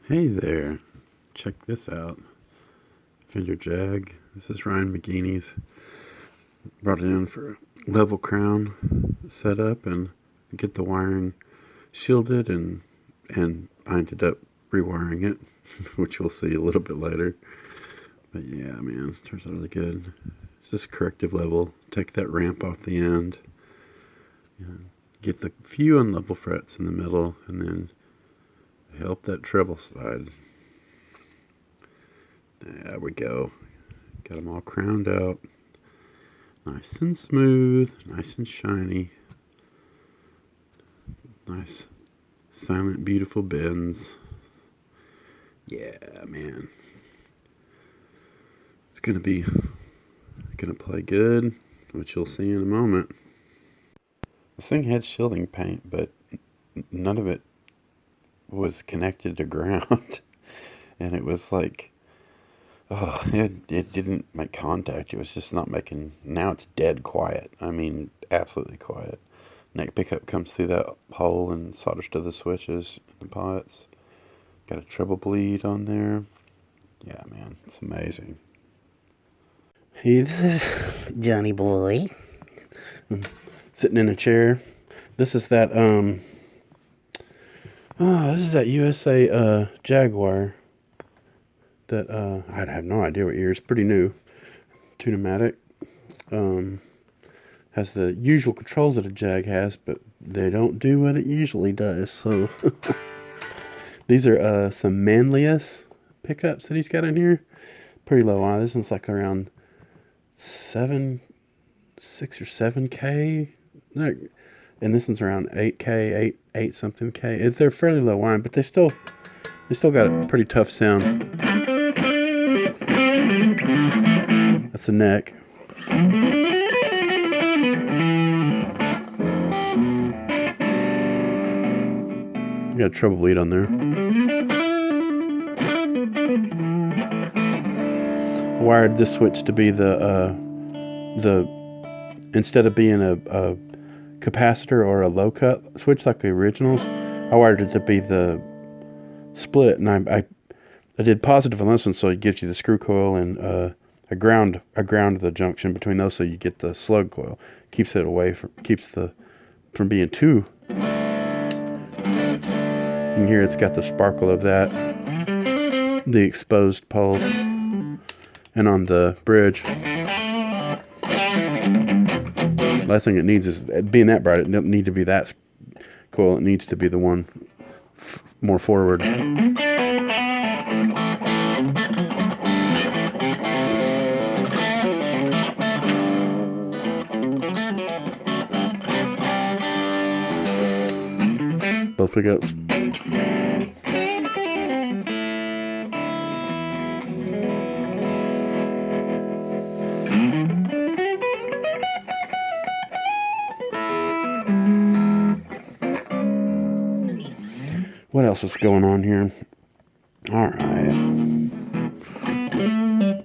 Hey there, check this out. Fender Jag. This is Ryan McGeeney's. Brought it in for a level crown setup and get the wiring shielded, and I ended up rewiring it, which you'll see a little bit later. But yeah, man, turns out really good. It's just a corrective level. Take that ramp off the end. Get the few unlevel frets in the middle, and then help that treble slide. There we go. Got them all crowned out. Nice and smooth, nice and shiny. Nice, silent, beautiful bends. Yeah, man. It's gonna play good, which you'll see in a moment. This thing had shielding paint, but none of it was connected to ground. And it was like, oh, it didn't make contact. It was just not making. Now it's dead quiet. I mean, absolutely quiet. Neck pickup comes through that hole and solders to the switches and the pots. Got a treble bleed on there. Yeah, man, it's amazing. Hey, this is Johnny Boy. Sitting in a chair. This is that USA Jaguar. That I have no idea what year. It's pretty new. Tune-o-matic. Has the usual controls that a Jag has, but they don't do what it usually does. So these are some Manlius pickups that he's got in here. Pretty low on. This one's like around 6 or 7K. And this one's around 8K, 8 something K. They're fairly low wine, but they still got a pretty tough sound. That's the neck. Got a treble bleed on there. I wired this switch to be the instead of being a capacitor or a low cut switch like the originals, I wired it to be the split, and I did positive on this one, so it gives you the screw coil, and I ground the junction between those, so you get the slug coil. Keeps it away from being too. You can hear it's got the sparkle of that, the exposed pole, and on the bridge. Last thing it needs is, being that bright, it doesn't need to be that coil. It needs to be the one more forward. Both pickups. What else is going on here? All right.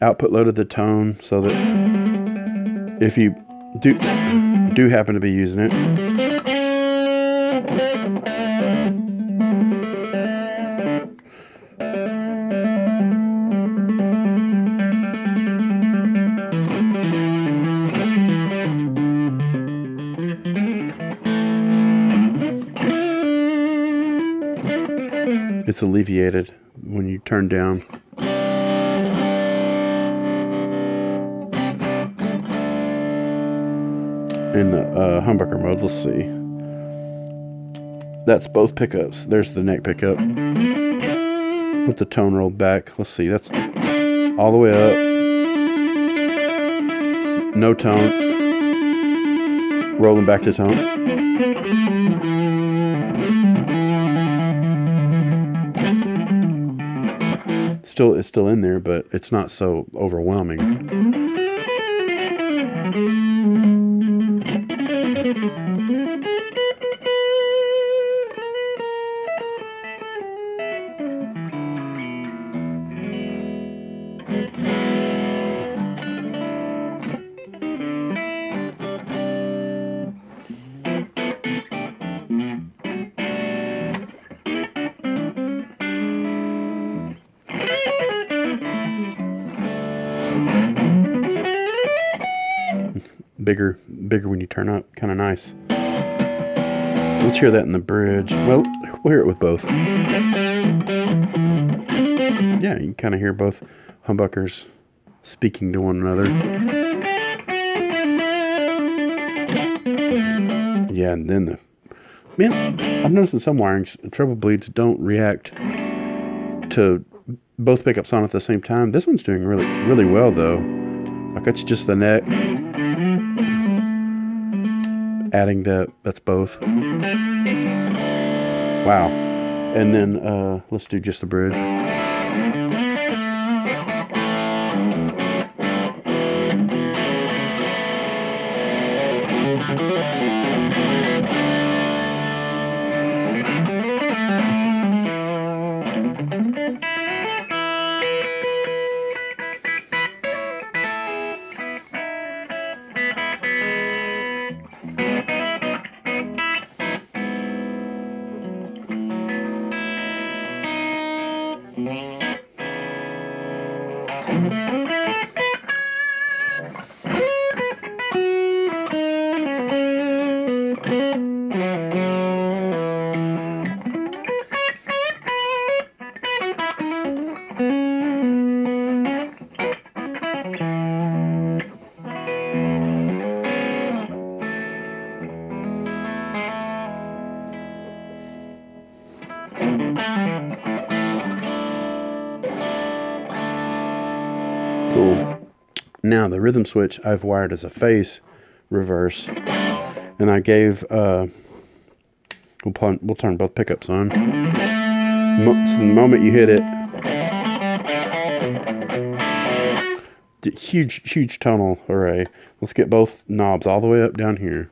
Output loaded the tone so that if you do happen to be using it, it's alleviated when you turn down. In the humbucker mode, let's see. That's both pickups. There's the neck pickup with the tone rolled back. Let's see, that's all the way up. No tone. Rolling back to tone. It's still in there, but it's not so overwhelming. bigger when you turn up. Kind of nice. Let's hear that in the bridge. Well, we'll hear it with both. Yeah, you can kind of hear both humbuckers speaking to one another. Yeah, and then I've noticed in some wirings, treble bleeds don't react to both pickups on at the same time. This one's doing really, really well though. Like it's just the neck. Adding that's both. Wow. And then let's do just the bridge. Cool. Now the rhythm switch I've wired as a phase reverse, and I gave we'll turn both pickups on. So the moment you hit it, huge tonal array. Let's get both knobs all the way up down here.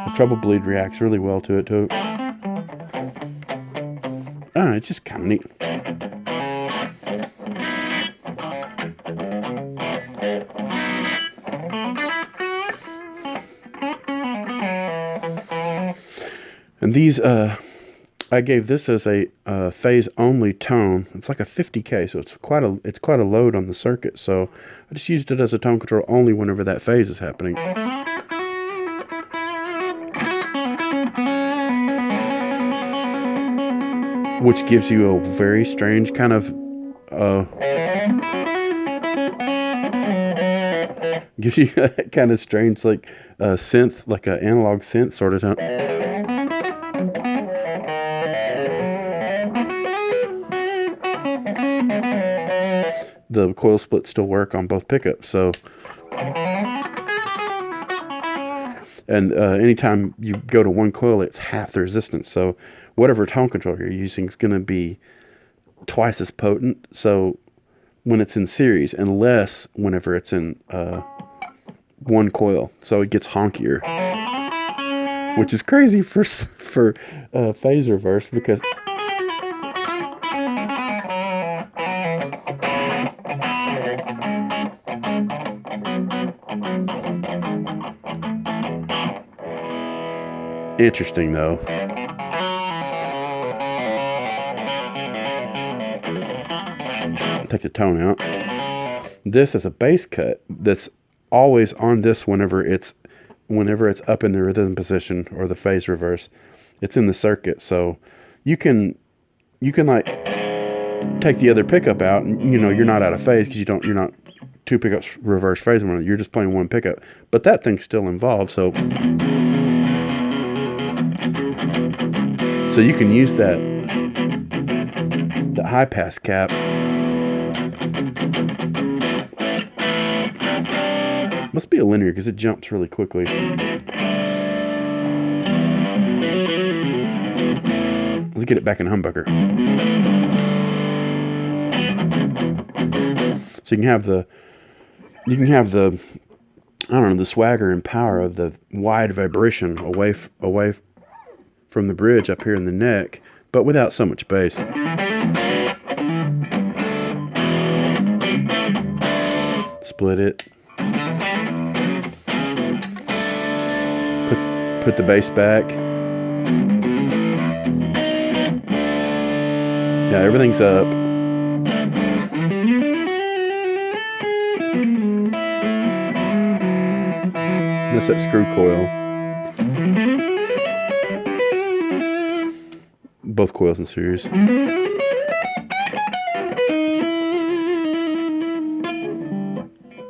The treble bleed reacts really well to it too. It's just kind of neat. And these, I gave this as a phase only tone. It's like a 50K, so it's quite a load on the circuit. So I just used it as a tone control only whenever that phase is happening. Which gives you a very strange kind of gives you a kind of strange like synth, like an analog synth sort of tone. The coil splits still work on both pickups, so. And anytime you go to one coil, it's half the resistance. So whatever tone control you're using is going to be twice as potent. So when it's in series, and less whenever it's in one coil. So it gets honkier, which is crazy for phase reverse because. Interesting though. Take the tone out. This is a bass cut that's always on this whenever it's up in the rhythm position or the phase reverse. It's in the circuit, so you can like take the other pickup out, and you're not out of phase because you're not two pickups reverse phase one. You're just playing one pickup, but that thing's still involved. So you can use the high pass cap. Must be a linear because it jumps really quickly. Let's get it back in humbucker. So you can have the I don't know, the swagger and power of the wide vibration away from the bridge up here in the neck, but without so much bass. Split it. Put the bass back. Yeah, everything's up. minus that screw coil. Both coils in series.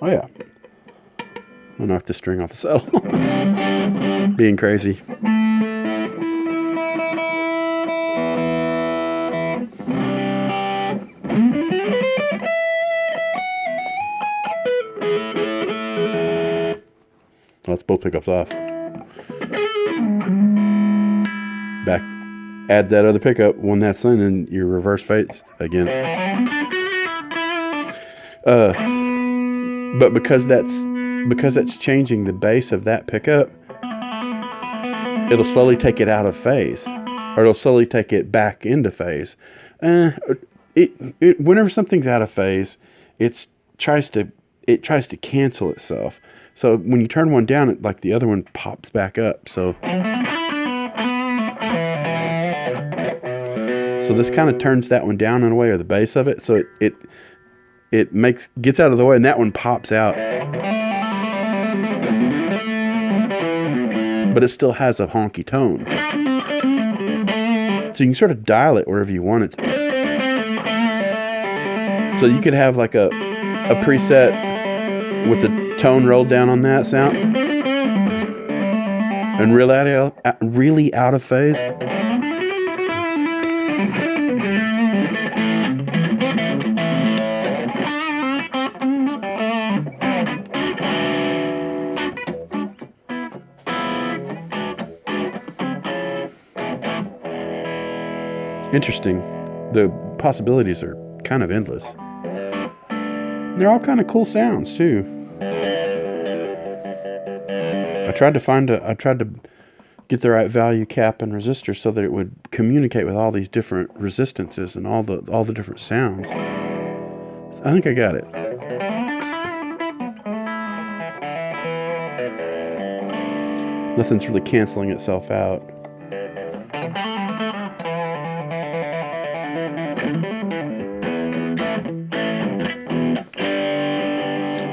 Oh yeah. I knocked the string off the saddle. Being crazy. Let's both pickups off. Back. Add that other pickup when that's in, and your reverse phase again. But because that's changing the bass of that pickup, it'll slowly take it out of phase, or it'll slowly take it back into phase. Whenever something's out of phase, it tries to cancel itself. So when you turn one down, like the other one pops back up. So this kind of turns that one down in a way, or the bass of it. So it gets out of the way, and that one pops out. But it still has a honky tone. So you can sort of dial it wherever you want it. So you could have like a preset with the tone rolled down on that sound, and really out of phase. Interesting. The possibilities are kind of endless. They're all kind of cool sounds too. I tried to get the right value cap and resistor so that it would communicate with all these different resistances and all the different sounds. I think I got it. Nothing's really canceling itself out.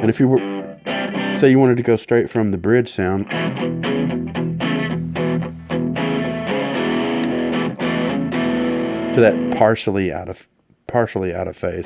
And if you were, say you wanted to go straight from the bridge sound to that partially out of phase.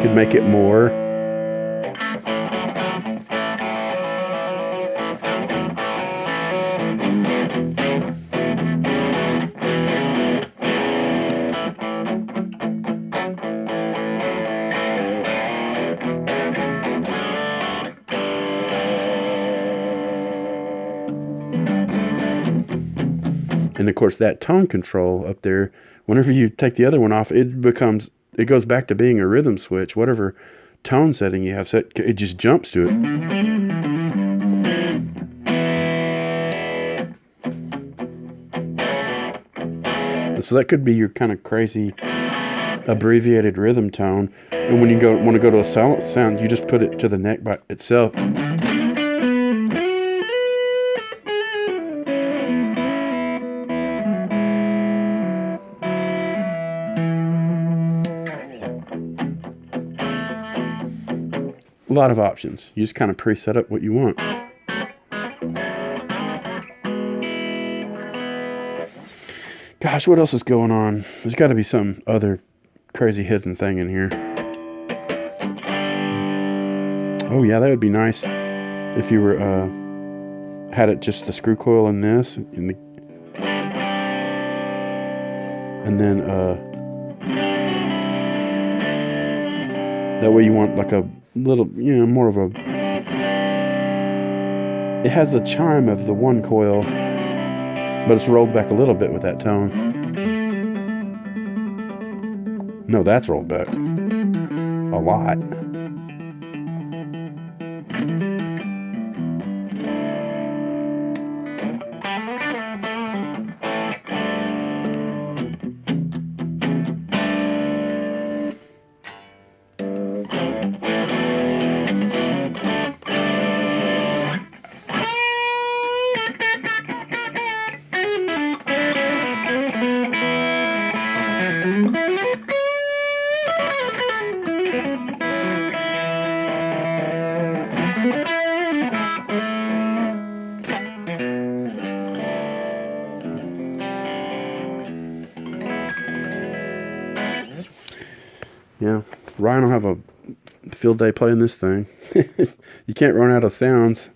Could make it more. And of course, that tone control up there, whenever you take the other one off, it goes back to being a rhythm switch. Whatever tone setting you have set, it just jumps to it. So that could be your kind of crazy abbreviated rhythm tone. And when you want to go to a silent sound, you just put it to the neck by itself. A lot of options. You just kind of preset up what you want. Gosh, what else is going on? There's got to be some other crazy hidden thing in here. Oh yeah, that would be nice if you were had it just the screw coil in this, and then that way you want like a little, more of a, it has the chime of the one coil, but it's rolled back a little bit with that tone. No, that's rolled back a lot. Yeah, Ryan will have a field day playing this thing. You can't run out of sounds.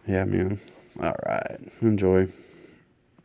Yeah, man. All right. Enjoy.